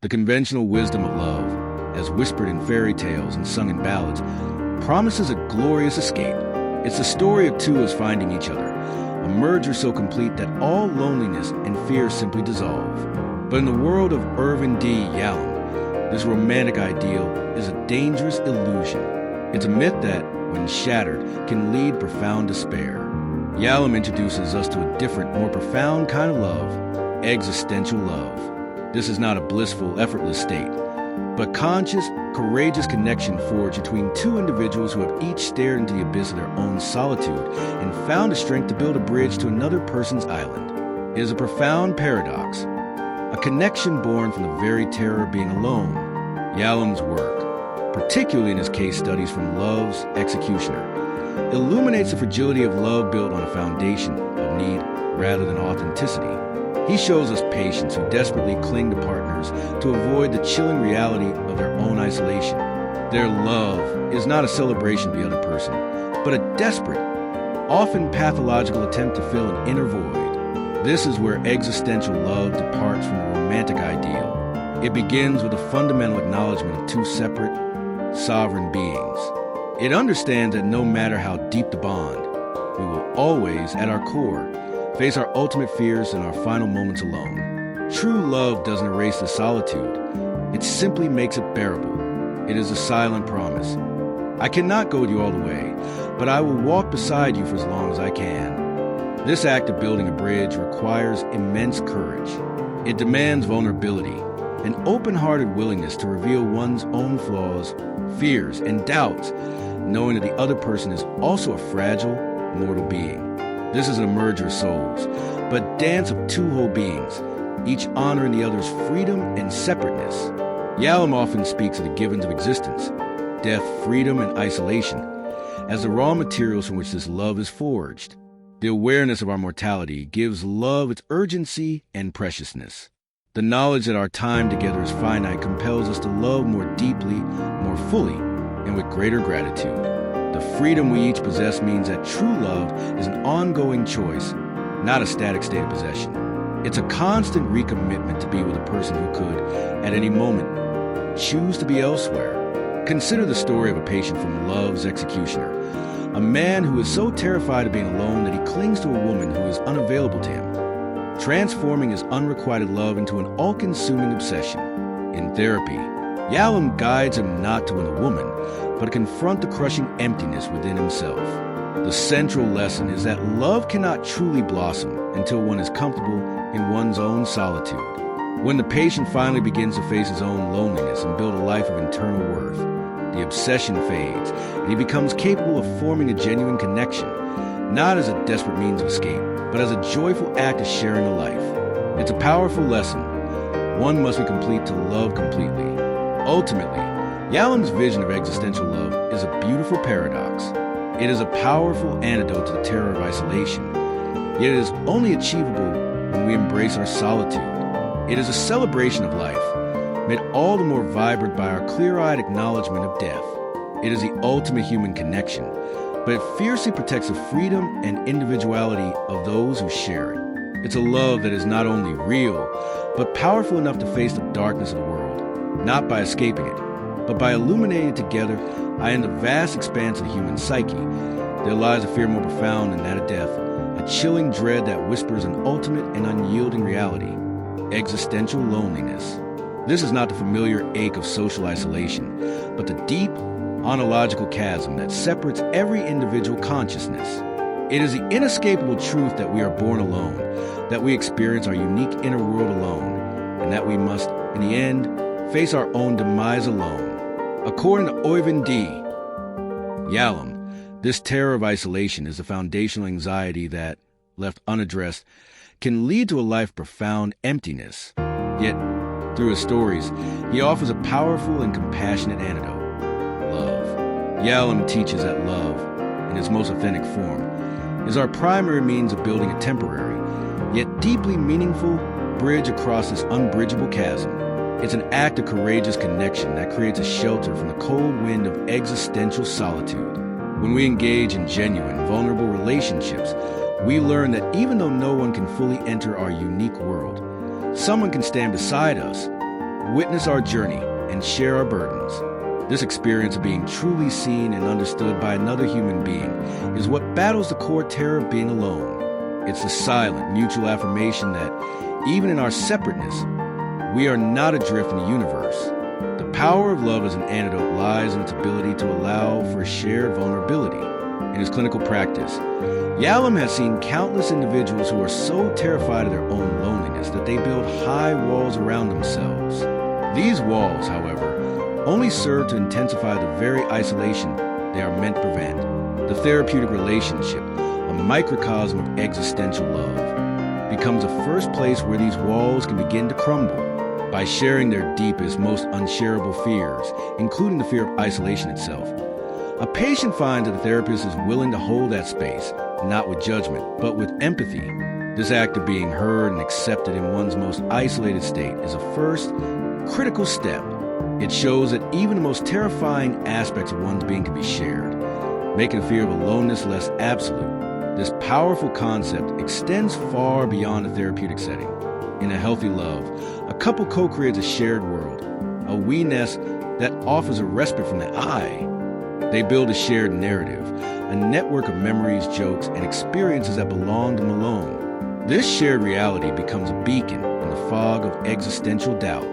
The conventional wisdom of love, as whispered in fairy tales and sung in ballads, promises a glorious escape. It's the story of two as finding each other, a merger so complete that all loneliness and fear simply dissolve. But in the world of Irvin D. Yalom, this romantic ideal is a dangerous illusion. It's a myth that, when shattered, can lead profound despair. Yalom introduces us to a different, more profound kind of love, existential love. This is not a blissful, effortless state, but conscious, courageous connection forged between two individuals who have each stared into the abyss of their own solitude and found the strength to build a bridge to another person's island. It is a profound paradox, a connection born from the very terror of being alone. Yalom's work, particularly in his case studies from Love's Executioner, illuminates the fragility of love built on a foundation of need rather than authenticity. He shows us patients who desperately cling to partners to avoid the chilling reality of their own isolation. Their love is not a celebration of the other person, but a desperate, often pathological attempt to fill an inner void. This is where existential love departs from the romantic ideal. It begins with a fundamental acknowledgement of two separate, sovereign beings. It understands that no matter how deep the bond, we will always, at our core, face our ultimate fears and our final moments alone. True love doesn't erase the solitude. It simply makes it bearable. It is a silent promise. I cannot go with you all the way, but I will walk beside you for as long as I can. This act of building a bridge requires immense courage. It demands vulnerability, an open-hearted willingness to reveal one's own flaws, fears, and doubts, knowing that the other person is also a fragile, mortal being. This is a merger of souls, but dance of two whole beings, each honoring the other's freedom and separateness. Yalom often speaks of the givens of existence, death, freedom, and isolation, as the raw materials from which this love is forged. The awareness of our mortality gives love its urgency and preciousness. The knowledge that our time together is finite compels us to love more deeply, more fully, and with greater gratitude. The freedom we each possess means that true love is an ongoing choice, not a static state of possession. It's a constant recommitment to be with a person who could, at any moment, choose to be elsewhere. Consider the story of a patient from Love's Executioner, a man who is so terrified of being alone that he clings to a woman who is unavailable to him, transforming his unrequited love into an all-consuming obsession. In therapy, Yalom guides him not to win a woman, but to confront the crushing emptiness within himself. The central lesson is that love cannot truly blossom until one is comfortable in one's own solitude. When the patient finally begins to face his own loneliness and build a life of internal worth, the obsession fades, and he becomes capable of forming a genuine connection, not as a desperate means of escape, but as a joyful act of sharing a life. It's a powerful lesson. One must be complete to love completely. Ultimately, Yalom's vision of existential love is a beautiful paradox. It is a powerful antidote to the terror of isolation, yet it is only achievable when we embrace our solitude. It is a celebration of life, made all the more vibrant by our clear-eyed acknowledgement of death. It is the ultimate human connection, but it fiercely protects the freedom and individuality of those who share it. It's a love that is not only real, but powerful enough to face the darkness of the world, not by escaping it, but by illuminating it together in the vast expanse of the human psyche. There lies a fear more profound than that of death, a chilling dread that whispers an ultimate and unyielding reality, existential loneliness. This is not the familiar ache of social isolation, but the deep, ontological chasm that separates every individual consciousness. It is the inescapable truth that we are born alone, that we experience our unique inner world alone, and that we must, in the end, face our own demise alone. According to Irvin D. Yalom, this terror of isolation is the foundational anxiety that, left unaddressed, can lead to a life of profound emptiness. Yet, through his stories, he offers a powerful and compassionate antidote: love. Yalom teaches that love, in its most authentic form, is our primary means of building a temporary, yet deeply meaningful, bridge across this unbridgeable chasm. It's an act of courageous connection that creates a shelter from the cold wind of existential solitude. When we engage in genuine, vulnerable relationships, we learn that even though no one can fully enter our unique world, someone can stand beside us, witness our journey and share our burdens. This experience of being truly seen and understood by another human being is what battles the core terror of being alone. It's the silent, mutual affirmation that, even in our separateness, we are not adrift in the universe. The power of love as an antidote lies in its ability to allow for a shared vulnerability. In his clinical practice, Yalom has seen countless individuals who are so terrified of their own loneliness that they build high walls around themselves. These walls, however, only serve to intensify the very isolation they are meant to prevent. The therapeutic relationship, a microcosm of existential love, becomes a first place where these walls can begin to crumble. By sharing their deepest, most unshareable fears, including the fear of isolation itself, a patient finds that the therapist is willing to hold that space, not with judgment, but with empathy. This act of being heard and accepted in one's most isolated state is a first, critical step. It shows that even the most terrifying aspects of one's being can be shared, making the fear of aloneness less absolute. This powerful concept extends far beyond a therapeutic setting. In a healthy love, a couple co-creates a shared world, a we-ness that offers a respite from the I. They build a shared narrative, a network of memories, jokes, and experiences that belong to them alone. This shared reality becomes a beacon in the fog of existential doubt.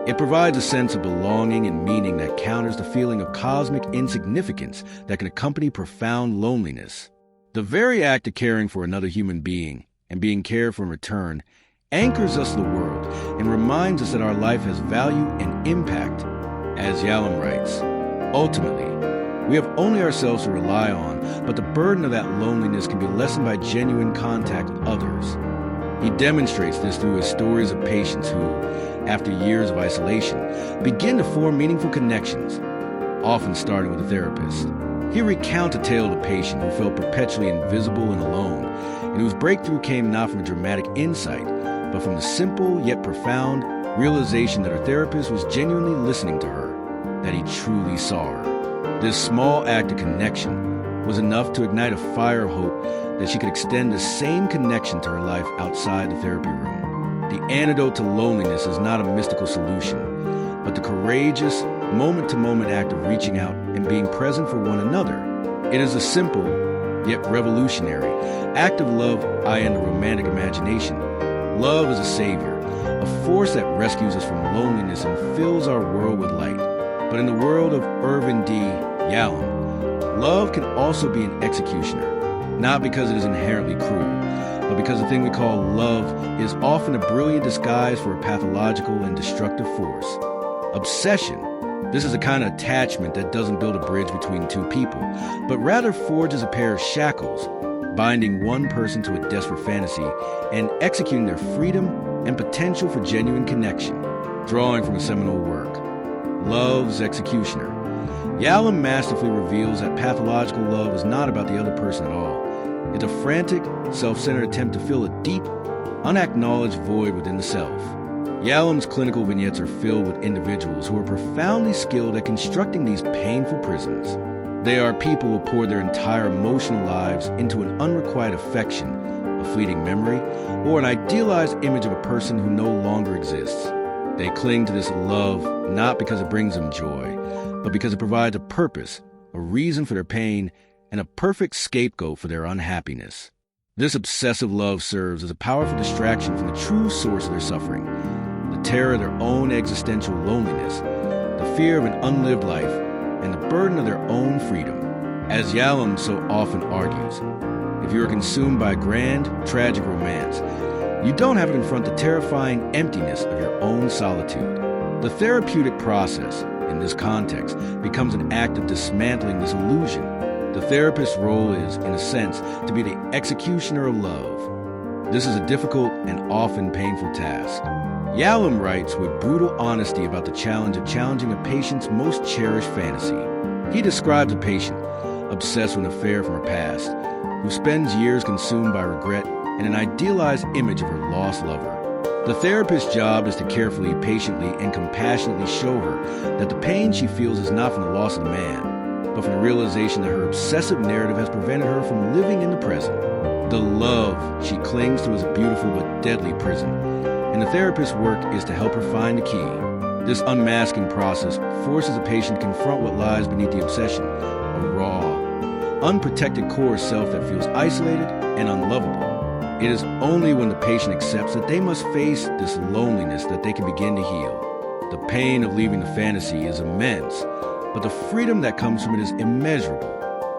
It provides a sense of belonging and meaning that counters the feeling of cosmic insignificance that can accompany profound loneliness. The very act of caring for another human being and being cared for in return anchors us to the world and reminds us that our life has value and impact. As Yalom writes, ultimately, we have only ourselves to rely on, but the burden of that loneliness can be lessened by genuine contact with others. He demonstrates this through his stories of patients who, after years of isolation, begin to form meaningful connections, often starting with a therapist. He recounts a tale of a patient who felt perpetually invisible and alone, and whose breakthrough came not from a dramatic insight, but from the simple yet profound realization that her therapist was genuinely listening to her, that he truly saw her. This small act of connection was enough to ignite a fire of hope that she could extend the same connection to her life outside the therapy room. The antidote to loneliness is not a mystical solution, but the courageous, moment-to-moment act of reaching out and being present for one another. It is a simple, yet revolutionary, act of love in the romantic imagination. Love is a savior, a force that rescues us from loneliness and fills our world with light. But in the world of Irvin D, Yalom, love can also be an executioner, not because it is inherently cruel, but because the thing we call love is often a brilliant disguise for a pathological and destructive force. Obsession. This is a kind of attachment that doesn't build a bridge between two people, but rather forges a pair of shackles, binding one person to a desperate fantasy and executing their freedom and potential for genuine connection. Drawing from a seminal work, Love's Executioner, Yalom masterfully reveals that pathological love is not about the other person at all. It's a frantic, self-centered attempt to fill a deep, unacknowledged void within the self. Yalom's clinical vignettes are filled with individuals who are profoundly skilled at constructing these painful prisons. They are people who pour their entire emotional lives into an unrequited affection, a fleeting memory, or an idealized image of a person who no longer exists. They cling to this love not because it brings them joy, but because it provides a purpose, a reason for their pain, and a perfect scapegoat for their unhappiness. This obsessive love serves as a powerful distraction from the true source of their suffering, the terror of their own existential loneliness, the fear of an unlived life, and the burden of their own freedom. As Yalom so often argues, if you are consumed by grand, tragic romance, you don't have to confront the terrifying emptiness of your own solitude. The therapeutic process, in this context, becomes an act of dismantling this illusion. The therapist's role is, in a sense, to be the executioner of love. This is a difficult and often painful task. Yalom writes with brutal honesty about the challenge of challenging a patient's most cherished fantasy. He describes a patient, obsessed with an affair from her past, who spends years consumed by regret and an idealized image of her lost lover. The therapist's job is to carefully, patiently, and compassionately show her that the pain she feels is not from the loss of the man, but from the realization that her obsessive narrative has prevented her from living in the present. The love she clings to is a beautiful but deadly prison, and the therapist's work is to help her find the key. This unmasking process forces the patient to confront what lies beneath the obsession, a raw, unprotected core self that feels isolated and unlovable. It is only when the patient accepts that they must face this loneliness that they can begin to heal. The pain of leaving the fantasy is immense, but the freedom that comes from it is immeasurable.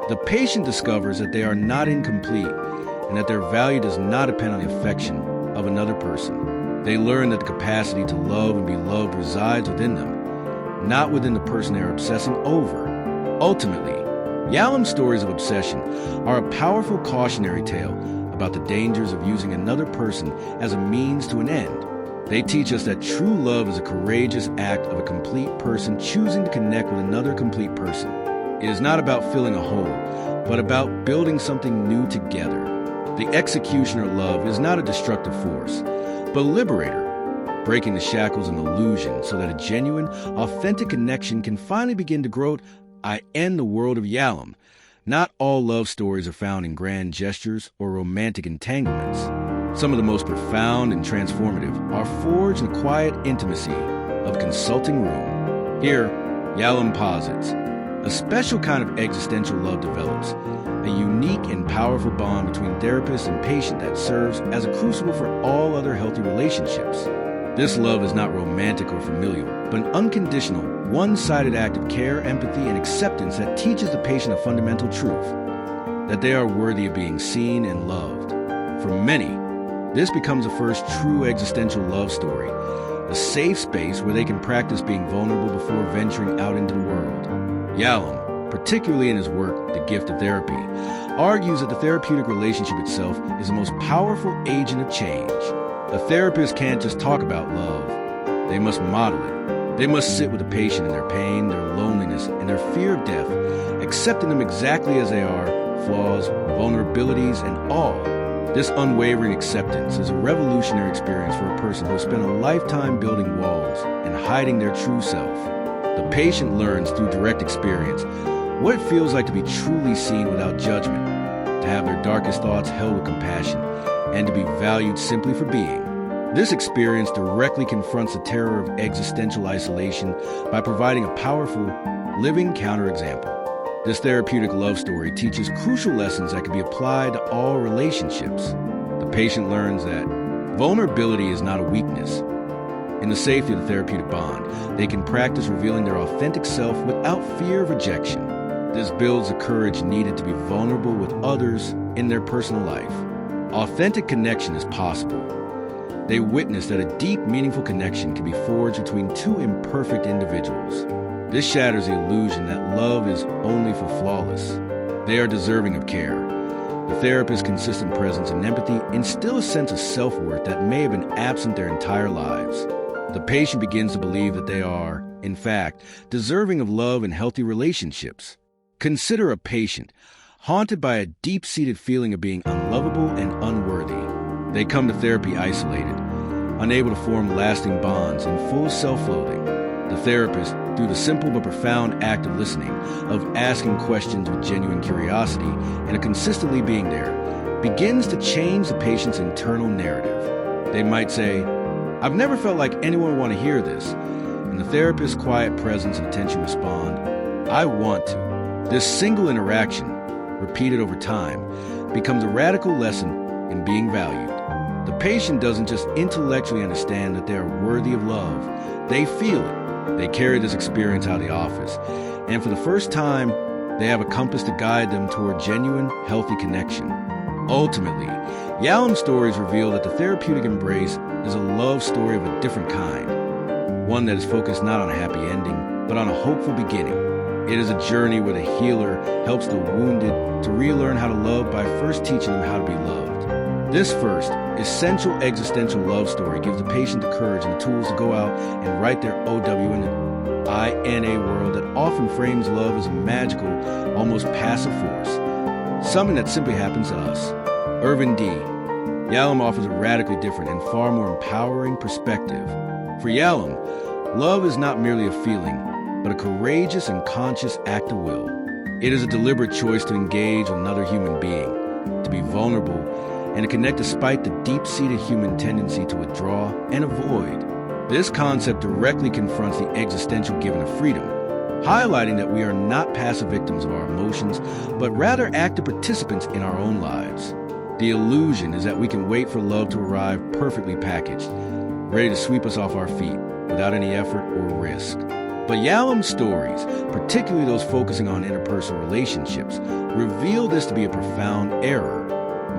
The patient discovers that they are not incomplete and that their value does not depend on the affection of another person. They learn that the capacity to love and be loved resides within them, not within the person they are obsessing over. Ultimately, Yalom's stories of obsession are a powerful cautionary tale about the dangers of using another person as a means to an end. They teach us that true love is a courageous act of a complete person choosing to connect with another complete person. It is not about filling a hole, but about building something new together. The executioner love is not a destructive force, but a liberator, breaking the shackles of illusion so that a genuine, authentic connection can finally begin to grow. I end the world of Yalom. Not all love stories are found in grand gestures or romantic entanglements. Some of the most profound and transformative are forged in the quiet intimacy of the consulting room. Here, Yalom posits, a special kind of existential love develops, a unique and powerful bond between therapist and patient that serves as a crucible for all other healthy relationships. This love is not romantic or familial, but an unconditional, one-sided act of care, empathy, and acceptance that teaches the patient a fundamental truth, that they are worthy of being seen and loved. For many, this becomes the first true existential love story, a safe space where they can practice being vulnerable before venturing out into the world. Yalom, particularly in his work, The Gift of Therapy, argues that the therapeutic relationship itself is the most powerful agent of change. A therapist can't just talk about love. They must model it. They must sit with the patient in their pain, their loneliness, and their fear of death, accepting them exactly as they are, flaws, vulnerabilities, and all. This unwavering acceptance is a revolutionary experience for a person who has spent a lifetime building walls and hiding their true self. The patient learns through direct experience what it feels like to be truly seen without judgment, to have their darkest thoughts held with compassion, and to be valued simply for being. This experience directly confronts the terror of existential isolation by providing a powerful, living counterexample. This therapeutic love story teaches crucial lessons that can be applied to all relationships. The patient learns that vulnerability is not a weakness. In the safety of the therapeutic bond, they can practice revealing their authentic self without fear of rejection. This builds the courage needed to be vulnerable with others in their personal life. Authentic connection is possible. They witness that a deep, meaningful connection can be forged between two imperfect individuals. This shatters the illusion that love is only for flawless. They are deserving of care. The therapist's consistent presence and empathy instill a sense of self-worth that may have been absent their entire lives. The patient begins to believe that they are, in fact, deserving of love and healthy relationships. Consider a patient haunted by a deep-seated feeling of being unlovable and unworthy. They come to therapy isolated, unable to form lasting bonds and full self-loathing. The therapist, through the simple but profound act of listening, of asking questions with genuine curiosity, and of consistently being there, begins to change the patient's internal narrative. They might say, "I've never felt like anyone would want to hear this." And the therapist's quiet presence and attention respond, "I want to." This single interaction, repeated over time, becomes a radical lesson in being valued. The patient doesn't just intellectually understand that they are worthy of love. They feel it. They carry this experience out of the office. And for the first time, they have a compass to guide them toward genuine, healthy connection. Ultimately, Yalom's stories reveal that the therapeutic embrace is a love story of a different kind. One that is focused not on a happy ending, but on a hopeful beginning. It is a journey where the healer helps the wounded to relearn how to love by first teaching them how to be loved. This first, essential existential love story gives the patient the courage and the tools to go out and write their OW in a world that often frames love as a magical, almost passive force, something that simply happens to us. Irvin D. Yalom offers a radically different and far more empowering perspective. For Yalom, love is not merely a feeling, but a courageous and conscious act of will. It is a deliberate choice to engage with another human being, to be vulnerable, and to connect despite the deep-seated human tendency to withdraw and avoid. This concept directly confronts the existential given of freedom, highlighting that we are not passive victims of our emotions, but rather active participants in our own lives. The illusion is that we can wait for love to arrive perfectly packaged, ready to sweep us off our feet without any effort or risk. But Yalom's stories, particularly those focusing on interpersonal relationships, reveal this to be a profound error.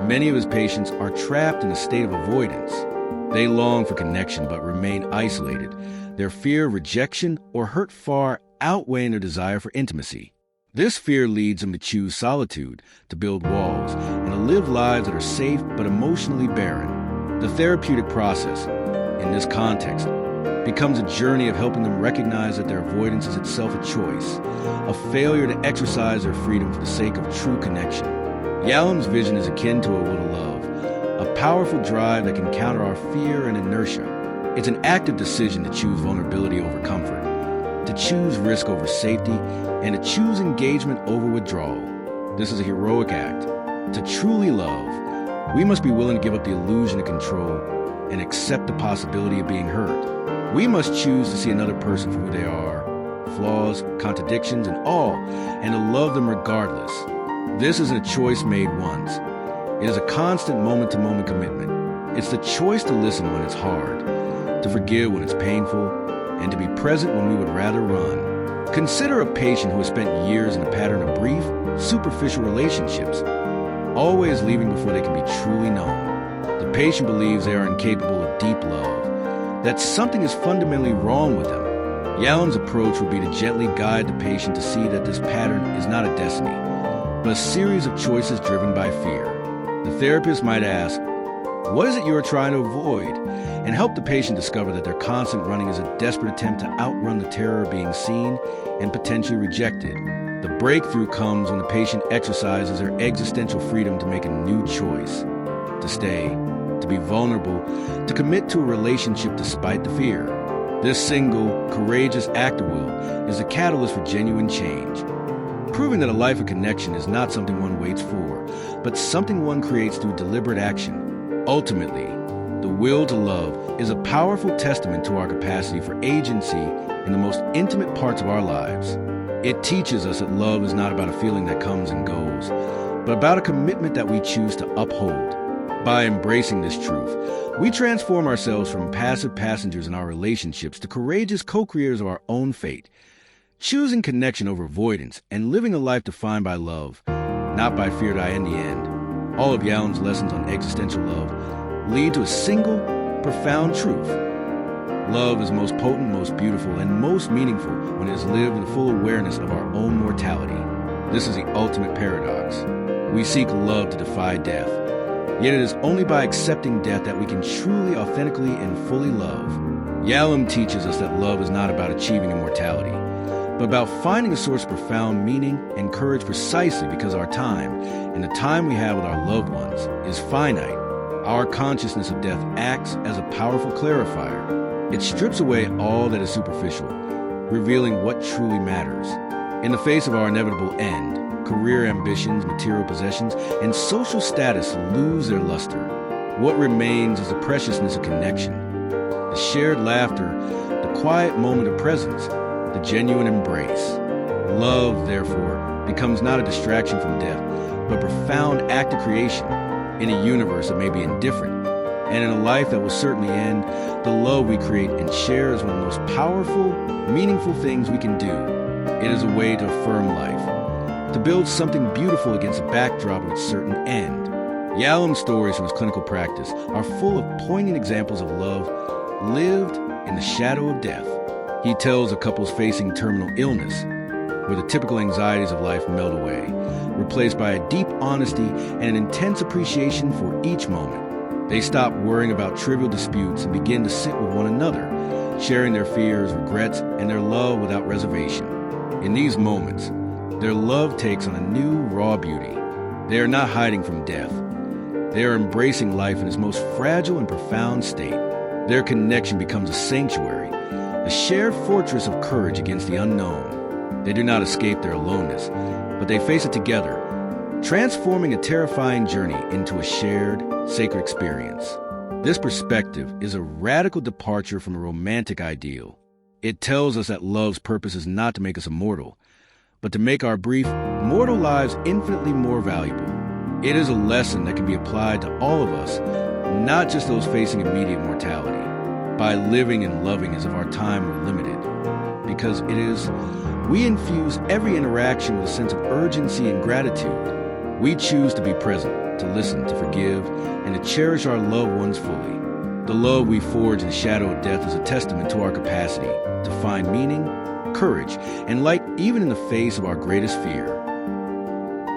Many of his patients are trapped in a state of avoidance. They long for connection but remain isolated, their fear of rejection or hurt far outweighing their desire for intimacy. This fear leads them to choose solitude, to build walls, and to live lives that are safe but emotionally barren. The therapeutic process, in this context, becomes a journey of helping them recognize that their avoidance is itself a choice, a failure to exercise their freedom for the sake of true connection. Yalom's vision is akin to a will to love, a powerful drive that can counter our fear and inertia. It's an active decision to choose vulnerability over comfort, to choose risk over safety, and to choose engagement over withdrawal. This is a heroic act. To truly love, we must be willing to give up the illusion of control and accept the possibility of being hurt. We must choose to see another person for who they are, flaws, contradictions, and all, and to love them regardless. This isn't a choice made once. It is a constant moment-to-moment commitment. It's the choice to listen when it's hard, to forgive when it's painful, and to be present when we would rather run. Consider a patient who has spent years in a pattern of brief, superficial relationships, always leaving before they can be truly known. The patient believes they are incapable of deep love, that something is fundamentally wrong with them. Yalom's approach would be to gently guide the patient to see that this pattern is not a destiny, but a series of choices driven by fear. The therapist might ask, "What is it you are trying to avoid?" and help the patient discover that their constant running is a desperate attempt to outrun the terror of being seen and potentially rejected. The breakthrough comes when the patient exercises their existential freedom to make a new choice, to stay, to be vulnerable, to commit to a relationship despite the fear. This single, courageous act of will is a catalyst for genuine change, proving that a life of connection is not something one waits for, but something one creates through deliberate action. Ultimately, the will to love is a powerful testament to our capacity for agency in the most intimate parts of our lives. It teaches us that love is not about a feeling that comes and goes, but about a commitment that we choose to uphold. By embracing this truth, we transform ourselves from passive passengers in our relationships to courageous co-creators of our own fate, choosing connection over avoidance and living a life defined by love, not by fear die in the end. All of Yalom's lessons on existential love lead to a single, profound truth. Love is most potent, most beautiful, and most meaningful when it is lived in full awareness of our own mortality. This is the ultimate paradox. We seek love to defy death, yet it is only by accepting death that we can truly, authentically, and fully love. Yalom teaches us that love is not about achieving immortality, but about finding a source of profound meaning and courage precisely because our time, and the time we have with our loved ones, is finite. Our consciousness of death acts as a powerful clarifier. It strips away all that is superficial, revealing what truly matters. In the face of our inevitable end, career ambitions, material possessions, and social status lose their luster. What remains is the preciousness of connection, the shared laughter, the quiet moment of presence, the genuine embrace. Love, therefore, becomes not a distraction from death, but a profound act of creation in a universe that may be indifferent. And in a life that will certainly end, the love we create and share is one of the most powerful, meaningful things we can do. It is a way to affirm life, to build something beautiful against the backdrop of its certain end. Yalom's stories from his clinical practice are full of poignant examples of love lived in the shadow of death. He tells of couples facing terminal illness, where the typical anxieties of life melt away, replaced by a deep honesty and an intense appreciation for each moment. They stop worrying about trivial disputes and begin to sit with one another, sharing their fears, regrets, and their love without reservation. In these moments, their love takes on a new, raw beauty. They are not hiding from death. They are embracing life in its most fragile and profound state. Their connection becomes a sanctuary, a shared fortress of courage against the unknown. They do not escape their aloneness, but they face it together, transforming a terrifying journey into a shared, sacred experience. This perspective is a radical departure from a romantic ideal. It tells us that love's purpose is not to make us immortal, but to make our brief, mortal lives infinitely more valuable. It is a lesson that can be applied to all of us, not just those facing immediate mortality, by living and loving as if our time were limited. Because we infuse every interaction with a sense of urgency and gratitude. We choose to be present, to listen, to forgive, and to cherish our loved ones fully. The love we forge in the shadow of death is a testament to our capacity to find meaning, courage, and light even in the face of our greatest fear.